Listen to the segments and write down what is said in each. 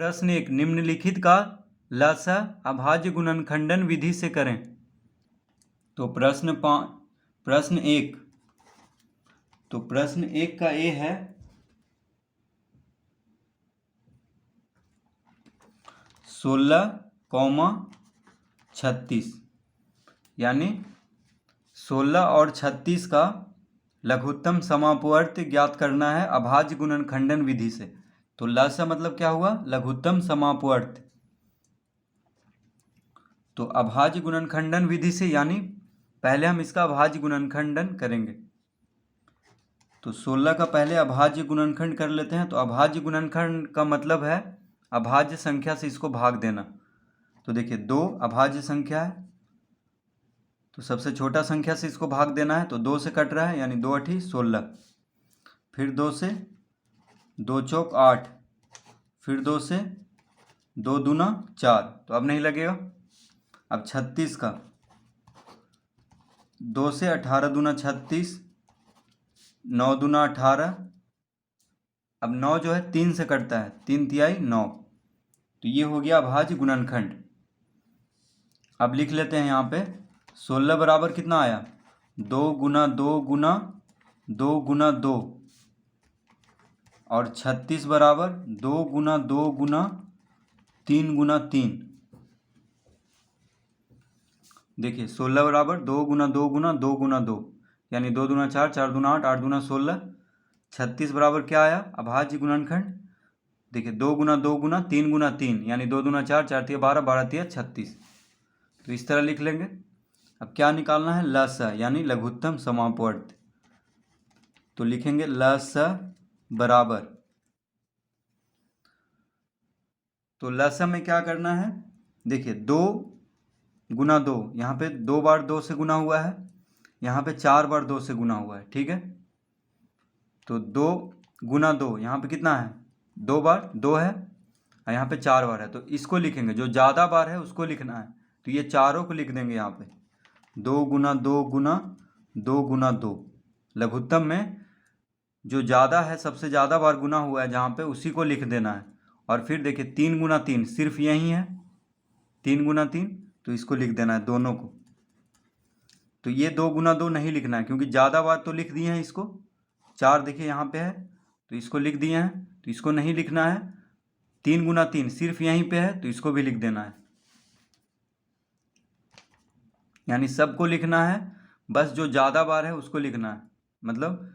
प्रश्न 1, निम्नलिखित का लसा अभाज्य गुणनखंडन विधि से करें। तो प्रश्न 1, तो प्रश्न 1 का ए है 16,36, यानी 16 और 36 का लघुत्तम समापवर्त ज्ञात करना है अभाज्य गुणनखंडन विधि से। तो लसा मतलब क्या हुआ? लघुत्तम समापवर्त। तो अभाज्य गुणनखंडन विधि से, यानी पहले हम इसका अभाज्य गुणनखंडन करेंगे। तो 16 का पहले अभाज्य गुणनखंड कर लेते हैं। तो अभाज्य गुणनखंड का मतलब है अभाज्य संख्या से इसको भाग देना। तो देखिए 2 अभाज्य संख्या है, तो सबसे छोटा संख्या से इसको भाग देना है। तो 2 से कट रहा है, यानी 2 8 16, फिर 2 से 2 चौक 8, फिर 2 से 2 दूना 4, तो अब नहीं लगेगा। अब 36 का 2 से 18 दूना 36, 9 दूना 18। अब 9 जो है 3 से कटता है, 3 तिहाई 9, तो ये हो गया अभाज्य गुणनखंड। अब लिख लेते हैं यहाँ पे 16 बराबर कितना आया? 2 गुना 2 गुना 2 गुना 2, और 36 बराबर 2 गुना 2 गुना 3 गुना 3। देखिए 16 बराबर 2 गुना 2 गुना 2 गुना 2, यानी 2 दूना 4, 4 दूना 8, 8 दूना 16। 36 बराबर क्या आया? अभाज्य गुणनखंड। देखिए 2 गुना 2 गुना 3 गुना 3, यानी 2 दूना 4, 4 तिया 12, 12 तिया 36। तो इस तरह लिख लेंगे। अब क्या निकालना है? लसा, यानी लघुत्तम समापवर्त। तो लिखेंगे लसा बराबर, तो लसा में क्या करना है? देखिए 2 गुना 2, यहाँ पे 2 बार 2 से गुना हुआ है, यहाँ पे 4 बार 2 से गुना हुआ है, ठीक है। तो 2 गुना 2, यहाँ पे कितना है? 2 बार 2 है, और यहाँ पे 4 बार है। तो इसको लिखेंगे, जो ज़्यादा बार है उसको लिखना है। तो ये चारों को लिख देंगे यहाँ पे 2 गुना 2 गुना 2 गुना 2। लघुत्तम में जो ज़्यादा है, सबसे ज़्यादा बार गुना हुआ है जहाँ पे, उसी को लिख देना है। और फिर देखिए 3 गुना 3 सिर्फ यही है, 3 गुना 3, तो इसको लिख देना है दोनों को। तो ये 2 गुना 2 नहीं लिखना है, क्योंकि ज़्यादा बार तो लिख दिए हैं इसको। 4 देखिए यहाँ पे है, तो इसको लिख दिए हैं, तो इसको नहीं लिखना है। 3 गुना 3 सिर्फ यहीं पे है, तो इसको भी लिख देना है। यानी सबको लिखना है, बस जो ज़्यादा बार है उसको लिखना है। मतलब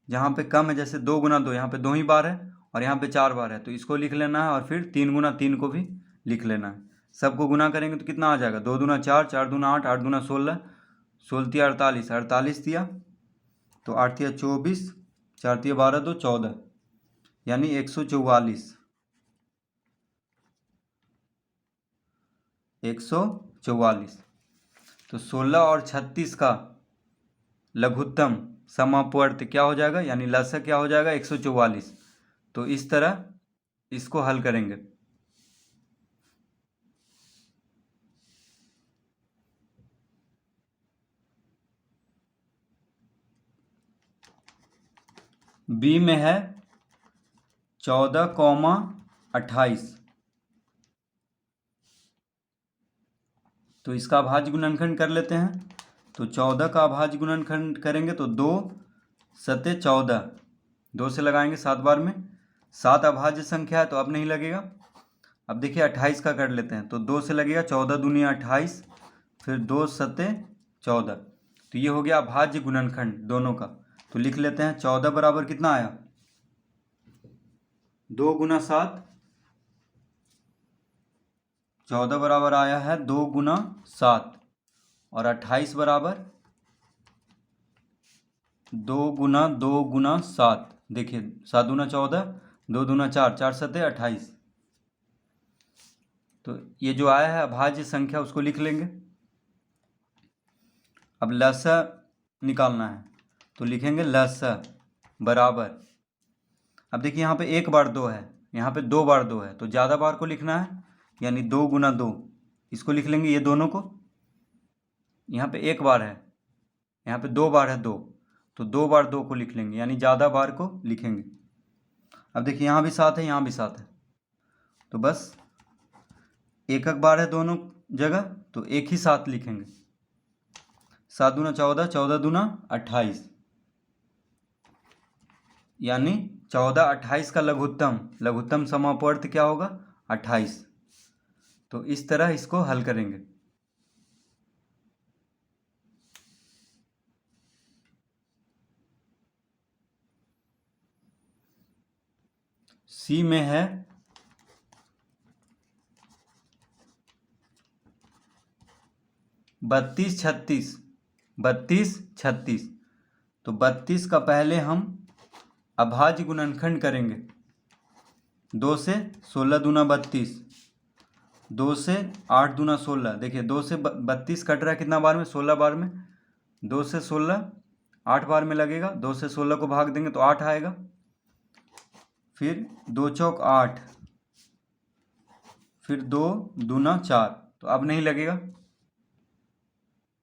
जहाँ पे कम है, जैसे 2 गुना 2, यहाँ पे 2 ही बार है, और यहाँ पे 4 बार है, तो इसको लिख लेना है। और फिर 3 गुना 3 को भी लिख लेना है। सबको गुना करेंगे तो कितना आ जाएगा? 2 दूना 4, 4 दूना 8, 8 दूना 16, 16 तिया 48, 48 तिया, तो 8 तिया 24, 4 तिया 12, 2 14, यानी 144। 144। तो 16 और 36 का लघुत्तम समापवर्त क्या हो जाएगा? यानी लसा क्या हो जाएगा? 144। तो इस तरह इसको हल करेंगे। बी में है 14,28, तो इसका अभाज्य गुणनखंड कर लेते हैं। तो 14 का अभाज्य गुणनखंड करेंगे तो 2 सते 14, 2 से लगाएंगे 7 बार में। 7 अभाज्य संख्या है, तो अब नहीं लगेगा। अब देखिए 28 का कर लेते हैं, तो 2 से लगेगा, 14 दूनी 28, फिर 2 सते 14। तो ये हो गया अभाज्य गुणनखंड दोनों का। तो लिख लेते हैं 14 बराबर कितना आया? 2 गुना 7, 14 बराबर आया है 2 गुना 7, और 28 बराबर 2 गुना 2 गुना 7। देखिए 7 दूना 14, 2 दूना 4, 4 सते 28। तो ये जो आया है अभाज्य संख्या, उसको लिख लेंगे। अब लसा निकालना है, तो लिखेंगे लसा बराबर, अब देखिए यहाँ पे 1 बार 2 है, यहाँ पे 2 बार 2 है, तो ज़्यादा बार को लिखना है, यानी 2 गुना 2, इसको लिख लेंगे ये दोनों को। यहाँ पे 1 बार है, यहाँ पे 2 बार है 2, तो 2 बार 2 को लिख लेंगे, यानी ज़्यादा बार को लिखेंगे। अब देखिए यहाँ भी 7 है, यहाँ भी 7 है, तो बस एकक बार है दोनों जगह, तो एक ही साथ लिखेंगे। 7 दूना 14, 14 दूना 28, यानी 14 28 का लघुत्तम समापवर्त क्या होगा? 28। तो इस तरह इसको हल करेंगे। सी में है 32 36, 32 36। तो 32 का पहले हम अभाज्य गुणनखंड करेंगे। 2 से 16 दूना 32, 2 से 8 दूना 16। देखिए 2 से 32 कट रहा है कितना बार में? 16 बार में। 2 से 16 8 बार में लगेगा। 2 से 16 को भाग देंगे तो 8 आएगा। फिर 2 चौक 8, फिर 2 दूना 4, तो अब नहीं लगेगा।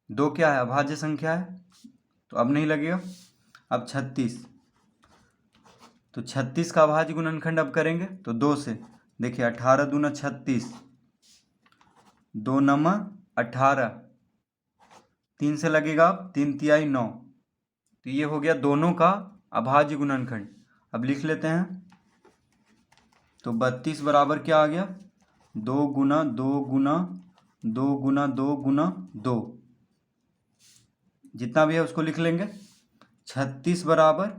2 क्या है? अभाज्य संख्या है, तो अब नहीं लगेगा। अब 36, तो 36 का अभाज्य गुणनखंड अब करेंगे तो 2 से। देखिए 18 दूना 36, 2 नमा 18, 3 से लगेगा अब 3 तिहाई 9। तो ये हो गया दोनों का अभाज्य गुणनखंड। अब लिख लेते हैं। तो 32 बराबर क्या आ गया? 2 गुना 2 गुना 2 गुना 2 गुना 2, जितना भी है उसको लिख लेंगे। 36 बराबर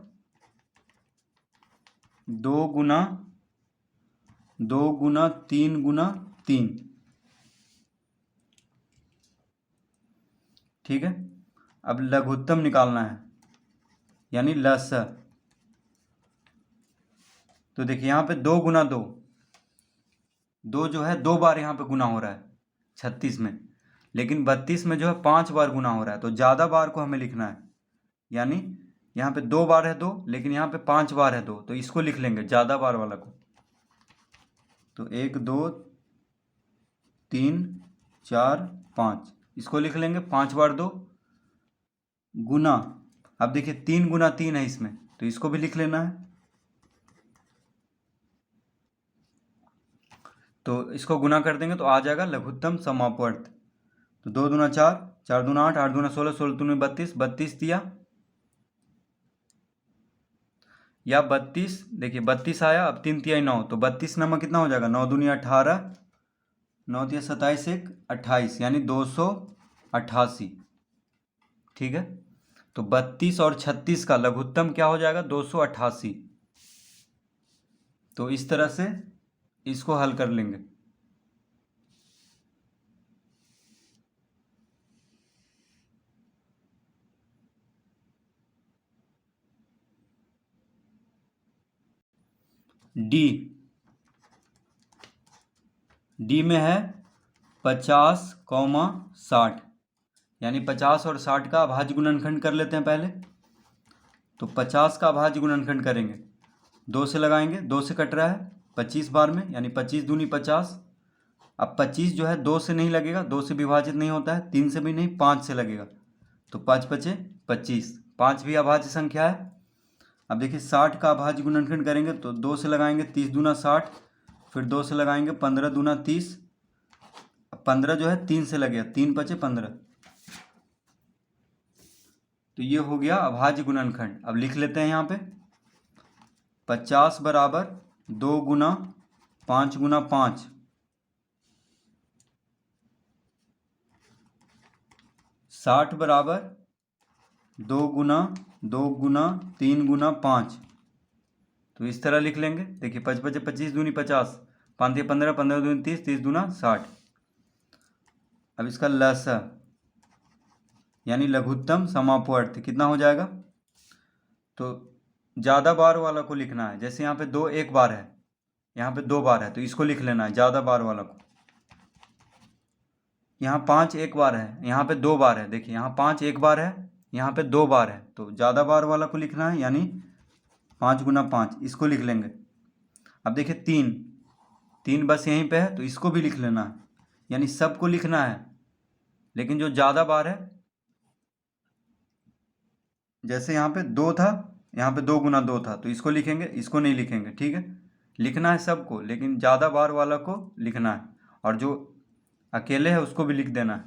2 गुना 2 गुना 3 गुना 3। ठीक है। अब लघुत्तम निकालना है, यानी लस। तो देखिए यहाँ पे 2 गुना 2, 2 जो है 2 बार यहाँ पे गुना हो रहा है 36 में, लेकिन 32 में जो है 5 बार गुना हो रहा है। तो ज़्यादा बार को हमें लिखना है, यानी यहाँ पे 2 बार है 2, लेकिन यहाँ पे 5 बार है 2, तो इसको लिख लेंगे ज़्यादा बार वाला को। तो 1 2 3 4 5, इसको लिख लेंगे 5 बार 2 गुना। अब देखिए 3 गुना 3 है इसमें, तो इसको भी लिख लेना है। तो इसको गुना कर देंगे तो आ जाएगा लघुत्तम समापवर्त। तो 2 दूना 4, 4 दूना 8, 8 दूना 16, 16 दूना 32, 32 दिया, या 32। देखिए 32 आया, अब 3 तिहाई 9, तो 32 नंबर कितना हो जाएगा? 9 दूनी 18, 9 तिया 27, 1 28, यानी 288। ठीक है। तो 32 और 36 का लघुत्तम क्या हो जाएगा? 288। तो इस तरह से इसको हल कर लेंगे। डी में है 50, 60, यानी 50 और 60 का अभाज्य गुणनखंड कर लेते हैं पहले। तो 50 का अभाज्य गुणनखंड करेंगे, 2 से लगाएंगे, 2 से कट रहा है 25 बार में, यानी 25 दूनी 50। अब 25 जो है 2 से नहीं लगेगा, 2 से विभाजित नहीं होता है, 3 से भी नहीं, 5 से लगेगा। तो 5 बचे 25, 5 भी अभाज्य संख्या है। अब देखिए 60 का अभाज्य गुणनखंड करेंगे तो 2 से लगाएंगे, 30 दूना 60, फिर 2 से लगाएंगे 15 दूना 30। 15 जो है 3 से लगेगा, 3 बचे 15। तो ये हो गया अभाज्य गुणनखंड। अब लिख लेते हैं यहाँ पे 50 बराबर 2 गुना 5 गुना 5, 60 बराबर 2 गुना 2 गुना 3 गुना 5। तो इस तरह लिख लेंगे। देखिए 5 बचे 25 दूनी 50, 5 15, 15 दूनी 30, 30 दूना 60। अब इसका लसा, यानी लघुत्तम समापवर्त कितना हो जाएगा? तो ज़्यादा बार वाला को लिखना है। जैसे यहाँ पे 2 एक बार है, यहाँ पे 2 बार है, तो इसको लिख लेना है ज़्यादा बार वाला को। यहाँ 5 एक बार है, यहाँ पे 2 बार है। देखिए यहाँ 5 एक बार है, यहाँ पे 2 बार है, तो ज़्यादा बार वाला को लिखना है, यानी 5 गुना 5, इसको लिख लेंगे। अब देखिए 3 बस यहीं पे है, तो इसको भी लिख लेना है, यानी सबको लिखना है। लेकिन जो ज़्यादा बार है, जैसे यहाँ पे 2 था, यहाँ पे 2 गुना 2 था, तो इसको लिखेंगे, इसको नहीं लिखेंगे। ठीक है, लिखना है सबको, लेकिन ज़्यादा बार वाला को लिखना है, और जो अकेले है उसको भी लिख देना है।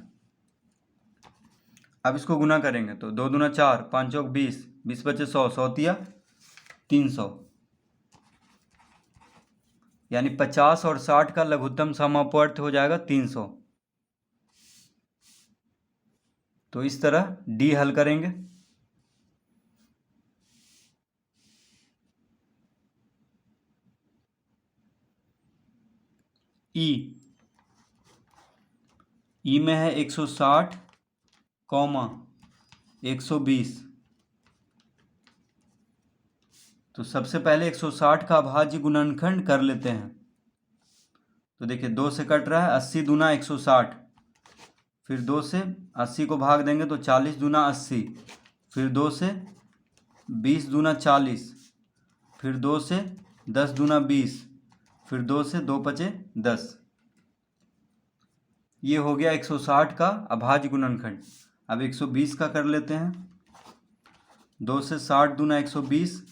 अब इसको गुना करेंगे तो 2 दूना 4, 5 चौक 20, 20 बचे 100, 100 तिया 300, यानी 50 और 60 का लघुत्तम समापवर्त हो जाएगा 300। तो इस तरह डी हल करेंगे। ई में है 160, 120। तो सबसे पहले 160 का अभाज्य गुणनखंड कर लेते हैं। तो देखिए 2 से कट रहा है, 80 दूना 160, फिर 2 से 80 को भाग देंगे तो 40 दूना 80, फिर 2 से 20 दूना 40, फिर 2 से 10 दूना 20, फिर 2 से 2 पचे 10। ये हो गया 160 का अभाज्य गुणनखंड। अब 120 का कर लेते हैं। 2 से 60 दूना 120,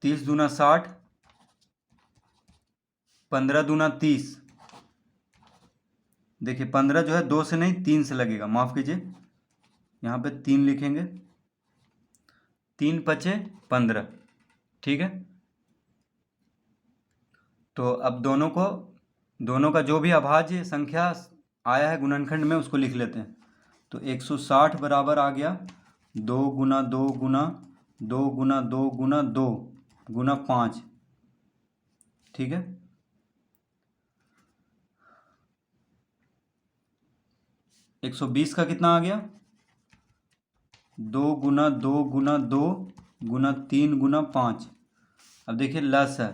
30 दूना 60, 15 दूना 30। देखिए 15 जो है 2 से नहीं 3 से लगेगा, माफ़ कीजिए, यहाँ पे 3 लिखेंगे, 3 पचे 15, ठीक है। तो अब दोनों का जो भी अभाज्य संख्या आया है गुणनखंड में उसको लिख लेते हैं। तो 160 बराबर आ गया 2 गुना 2 गुना 2 गुना 2 गुना 2 गुना 5, ठीक है। एक 120 का कितना आ गया 2 गुना 2 गुना 2 गुना 3 गुना 5। अब देखिए लस है,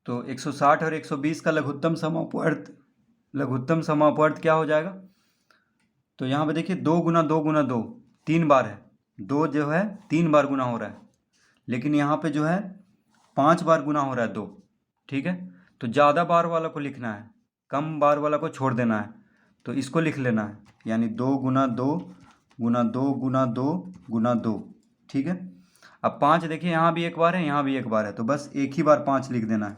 तो 160 और 120 का लघुत्तम समापवर्त क्या हो जाएगा। तो यहाँ पे देखिए 2 गुना 2 गुना 2 3 बार है, 2 जो है 3 बार गुना हो रहा है, लेकिन यहाँ पे जो है 5 बार गुना हो रहा है 2, ठीक है। तो ज़्यादा बार वाला को लिखना है, कम बार वाला को छोड़ देना है, तो इसको लिख लेना है, यानी 2 गुना 2 गुना 2 गुना 2 गुना 2, ठीक है। अब 5 देखिए यहाँ भी एक बार है, यहाँ भी एक बार है, तो बस एक ही बार 5 लिख देना है।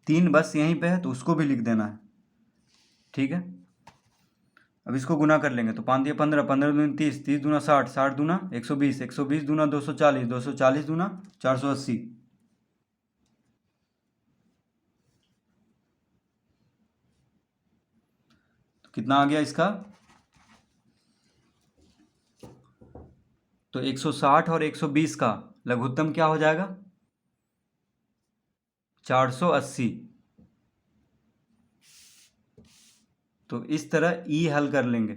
3 बस यहीं पे है तो उसको भी लिख देना है, ठीक है। अब इसको गुना कर लेंगे तो 5 दिया 15, 15 दूनी 30, 30 दूना 60, 60 दूना 120, 120 दूना 240, 240 दूना 480। तो कितना आ गया इसका, तो 160 और 120 का लघुत्तम क्या हो जाएगा 480। तो इस तरह ई हल कर लेंगे।